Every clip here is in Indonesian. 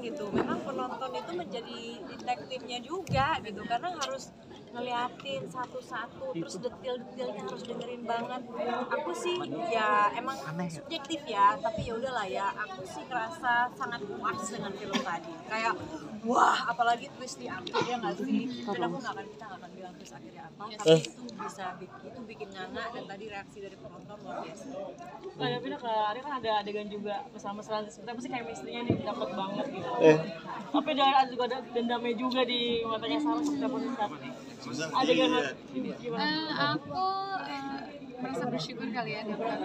gitu. Memang penonton itu menjadi detektifnya juga gitu, karena harus ngeliatin satu-satu, terus detail-detailnya harus dengerin banget. Aku sih ya emang subjektif ya, tapi ya udahlah ya, aku sih ngerasa sangat puas dengan film tadi. Kayak wah, apalagi twist di akhirnya nggak sih? Dan aku kita nggak akan bilang twist akhirnya apa, tapi itu bikin nganga, dan tadi reaksi dari penonton luar biasa. Nah, tapi ke Arya kan ada adegan juga mesra-mesraan, sebenarnya pasti chemistry-nya nih dapet banget gitu. Tapi ada juga ada dendamnya juga di matanya Sarah seperti apa sih Kak? Adegan ini gimana? Aku merasa bersyukur kali ya dapat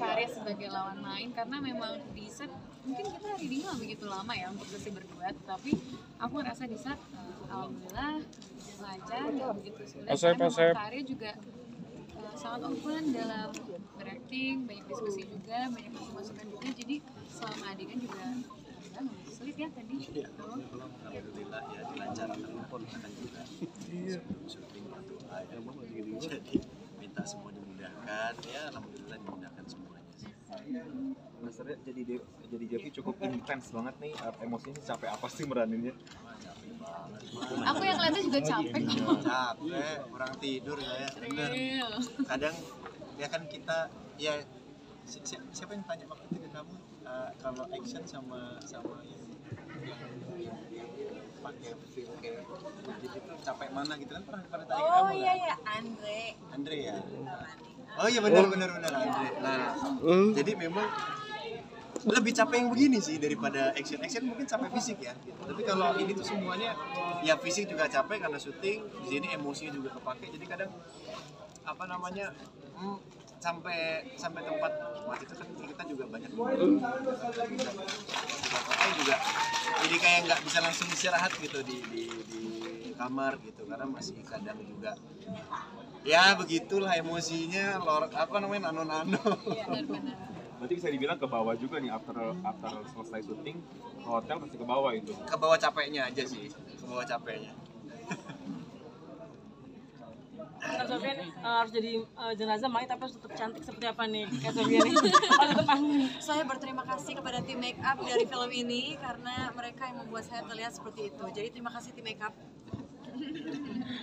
Arya sebagai lawan main, karena memang di set mungkin kita reading nggak begitu lama ya untuk sesi berduet, tapi aku ngerasa di set alhamdulillah lancar, nggak begitu sulit. Karena memang Arya juga sangat open dalam berakting, banyak diskusi juga, banyak masukan juga, jadi selama adegan juga nggak begitu sulit ya tadi. Alhamdulillah ya dilancarkan pun akan juga syuting berdoa ya, jadi minta semua dimudahkan ya, alhamdulillah dimudahkan semuanya sih. Mas Arya jadi Devi cukup intens banget nih, emosinya capek apa sih meraninnya? Aku yang lihatnya juga capek kok. Capek, kurang tidur saya, bener. Kadang ya kan kita ya siapa yang tanya waktu itu ke kamu kalau action sama yang pakai film kayak gitu capek mana gitu kan, pernah tanya ke kamu. Oh iya, Andre ya. Oh iya benar Andre. Nah, jadi memang lebih capek yang begini sih daripada action mungkin capek fisik ya. Tapi kalau ini tuh semuanya ya fisik juga capek karena syuting, di sini emosinya juga kepake. Jadi kadang apa namanya sampai tempat waktu itu kan kita juga banyak juga jadi kayak nggak bisa langsung istirahat gitu di kamar gitu, karena masih kadang juga ya begitulah emosinya nano. Berarti bisa dibilang ke bawah juga nih, after selesai syuting ke hotel pasti ke bawah itu. Ke bawah capeknya aja sih, Kak Sofian harus jadi jenazah main tapi harus tetap cantik seperti apa nih Kak Sofian nih? Saya berterima kasih kepada tim make up dari film ini karena mereka yang membuat saya terlihat seperti itu. Jadi terima kasih tim make up.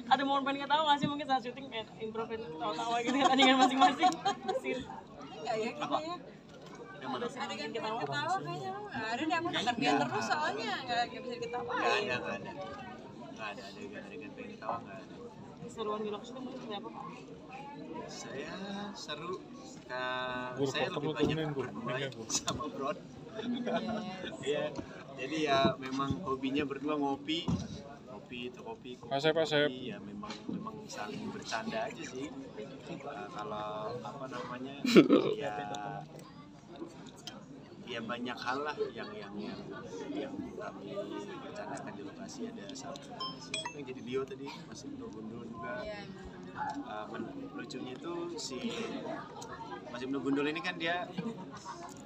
Ada momen pengen ketawa nggak sih mungkin saat syuting kayak improve tawa-tawa gitu ya tandingan masing-masing? Enggak ya kita ya. Adegan ketawa kayaknya nggak ada deh, aku nonton dia terus soalnya nggak bisa diketawain. Nggak ada adegan pengen ketawa, nggak ada. Seruan di lokasi itu mungkin seperti apa Kak? Saya seru, saya lebih banyak berdua sama Bron. Iya, jadi ya memang hobinya berdua ngopi, ya memang saling bercanda aja sih. Kalau apa namanya ya banyak hal lah yang kami bercandakan di lokasi. Ada satu yang jadi Leo tadi, masih Gundul juga. Lucunya itu si Mas Ibnu Gundul ini kan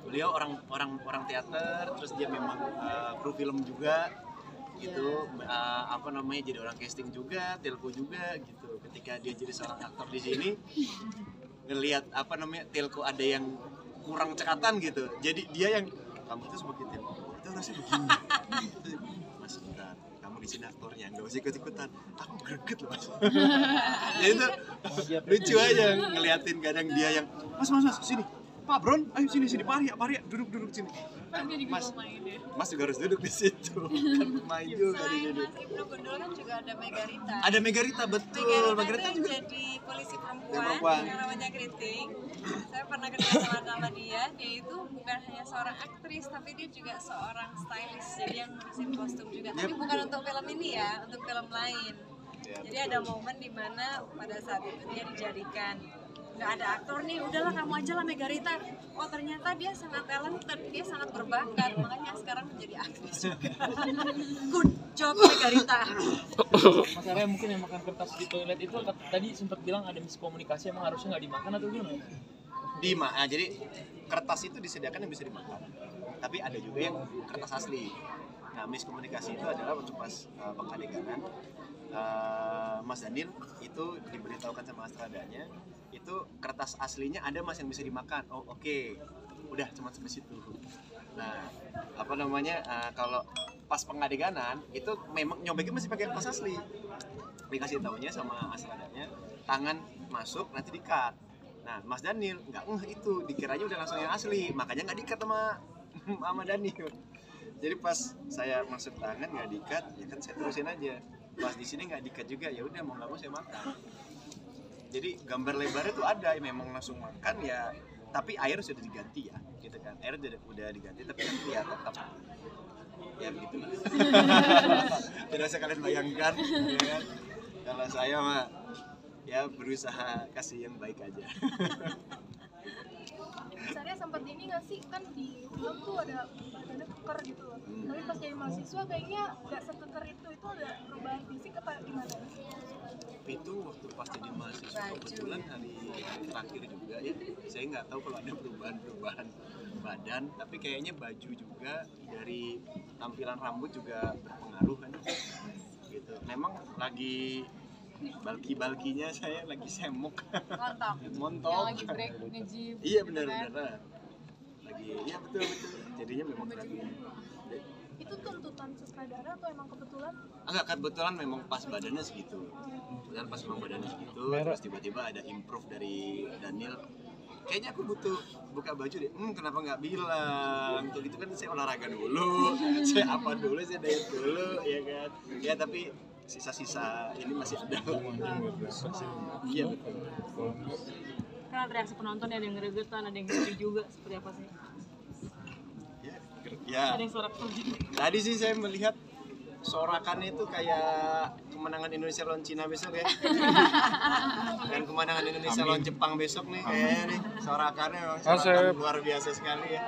beliau orang teater, terus dia memang kru film juga gitu, jadi orang casting juga, telco juga gitu. Ketika dia jadi seorang aktor di sini, ngelihat telco ada yang kurang cekatan gitu, jadi dia yang kamu itu sebagai telco itu harusnya begini. Mas bentar, kamu di sini aktornya, nggak usah ikut-ikutan, aku greget loh Mas. Jadi itu lucu aja ngeliatin kadang dia yang mas sini Pak Bron, ayo sini Paria duduk sini. Mas juga harus duduk di situ. Kan main juga di situ. Mas Ibnu Gundul kan juga ada Megarita. Ada Megarita, betul. Megarita juga jadi polisi perempuan yang namanya Kriting. Saya pernah kenal sama dia itu bukan hanya seorang aktris tapi dia juga seorang stylist. Jadi yang ngurusin kostum juga. Tapi bukan untuk film ini ya, untuk film lain. Jadi ada momen di mana pada saat itu dia dijadikan nggak ada aktor nih, udahlah kamu aja lah Megarita. Oh ternyata dia sangat talented, dia sangat berbakat, makanya sekarang menjadi aktris juga. Good job Megarita. Mas Arya mungkin yang makan kertas di toilet itu tadi sempat bilang ada miskomunikasi, emang harusnya nggak dimakan atau gimana? Jadi kertas itu disediakan yang bisa dimakan, tapi ada juga yang kertas asli. Nah miskomunikasi itu adalah waktu pas pengadeganan Mas Daniel itu diberitahukan sama Astradanya, itu kertas aslinya ada mas yang bisa dimakan. Oh oke. Udah cuma sampai situ. Nah kalau pas pengadeganan itu memang nyobeknya masih pakai pas asli. Dikasih taunya sama asradanya, tangan masuk nanti di-cut. Nah, Mas Daniel nggak itu, dikiranya udah langsung yang asli, makanya nggak di-cut sama Daniel. Jadi pas saya masuk tangan nggak di-cut, ya kan saya terusin aja. Pas di sini nggak di-cut juga, ya udah mau nggak mau saya makan. Jadi gambar lebarnya tuh ada, ya memang langsung makan ya. Tapi air sudah diganti ya, gitu kan. Air udah diganti, tapi nanti ya tetap ya begitulah. Tidak usah kalian bayangkan, ya kan. Kalau saya mah ya berusaha kasih yang baik aja. Misalnya sempat ini nggak sih, kan di film tuh ada badannya keker gitu loh. Tapi pas jadi mahasiswa kayaknya nggak sekeker itu ada perubahan fisik apa gimana? Itu waktu pas jadi mahasiswa kebetulan hari terakhir juga ya, saya nggak tahu kalau ada perubahan badan, tapi kayaknya baju juga dari tampilan rambut juga berpengaruh kan gitu. Memang lagi balki-balkinya saya lagi semok. Montok. Yang lagi break nge-gym. Iya benar-benar. Lagi ya betul. Jadinya memang lagi. Itu tuntutan sutradara atau emang kebetulan? Enggak, kebetulan memang pas badannya segitu. Kebetulan pas memang badannya segitu, terus tiba-tiba ada improve dari Daniel. Kayaknya aku butuh buka baju deh. Kenapa nggak bilang? Untuk itu kan saya olahraga dulu, saya apa dulu, saya diet dulu, ya kan. Ya tapi sisa-sisa ini masih ada. Iya betul. Kan ada reaksi penonton, ada yang gregetan, ada yang happy juga, seperti apa sih? Ya. Ada yang sorak-sorak. Tadi sih saya melihat sorakannya itu kayak kemenangan Indonesia lawan Cina besok ya. Dan kemenangan Indonesia lawan Jepang besok nih kayaknya nih. Sorakannya memang sorakan luar biasa sekali ya.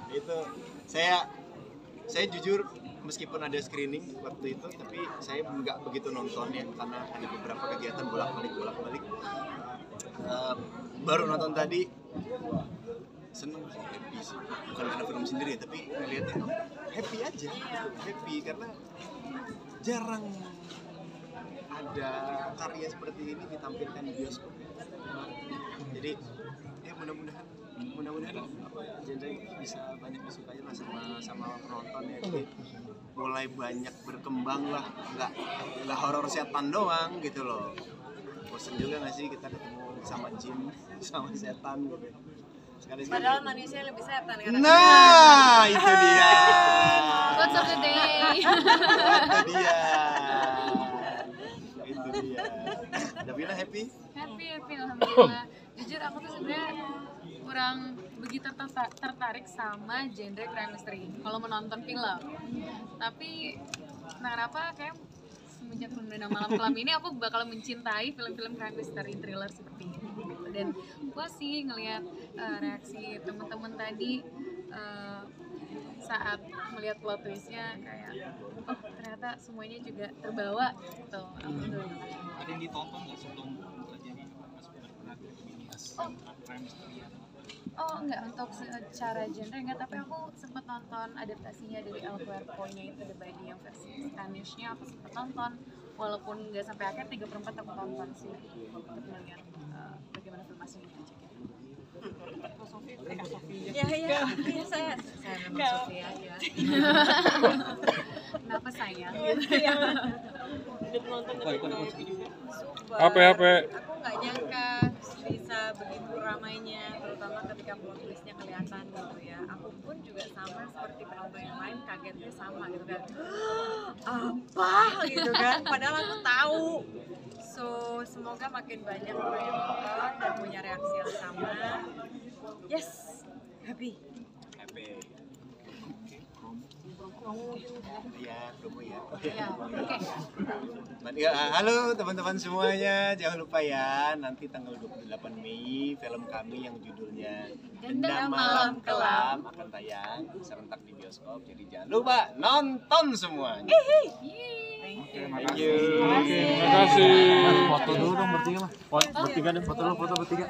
Itu saya jujur meskipun ada screening waktu itu, tapi saya nggak begitu nontonnya karena ada beberapa kegiatan bolak-balik. Baru nonton tadi, seneng, happy sih. Bukan karena film sendiri, tapi ngeliatnya happy aja, happy karena jarang ada karya seperti ini ditampilkan di bioskop. Jadi ya mudah-mudahan genre bisa banyak disukai lah sama penonton ya. Jadi mulai banyak berkembang lah, nggak horor setan doang gitu loh. Bosen juga nggak sih kita ketemu sama jin, sama setan gitu. Padahal manusia lebih setan kan? Nah, itu dia. Quotes of the day. Itu dia. Nabila happy? Happy, alhamdulillah. Jujur aku tuh sebenarnya kurang begitu tertarik sama genre crime mystery kalau menonton film. Tapi kenapa kayak semenjak Fenomena Malam Kelam ini aku bakal mencintai film-film crime mystery thriller seperti ini gitu. Dan puas sih ngelihat reaksi teman-teman tadi saat melihat plot twistnya, kayak oh ternyata semuanya juga terbawa gitu. Alhamdulillah. Ada yang ditonton nggak sebelum jadi Mas benar-benar crime mystery? Oh enggak, untuk secara genre enggak, tapi aku sempat nonton adaptasinya dari El Cuerpo-nya itu, The Body yang versi Spanish-nya aku sempat nonton, walaupun nggak sampai akhir 3/4 aku tonton sih untuk melihat bagaimana film aslinya aja. Iya saya memang Sofia aja. Kenapa sayang? Udah penonton Apa? Aku nggak nyangka bisa begitu ramainya, terutama ketika plot twistnya kelihatan gitu ya. Aku pun juga sama seperti penonton yang lain, kagetnya sama gitu kan. Apa gitu kan? Padahal aku tahu. So semoga makin banyak orang yang nonton dan punya reaksi yang sama. Yes, happy. Iya, promo ya. Ya, oke. Ya, halo teman-teman semuanya, jangan lupa ya nanti tanggal 28 Mei film kami yang judulnya Dendam Malam Kelam akan tayang serentak di bioskop. Jadi jangan lupa nonton semuanya. Thank you. Terima kasih. Foto dulu dong bertiga mah. Bertiga deh, foto dulu, foto bertiga.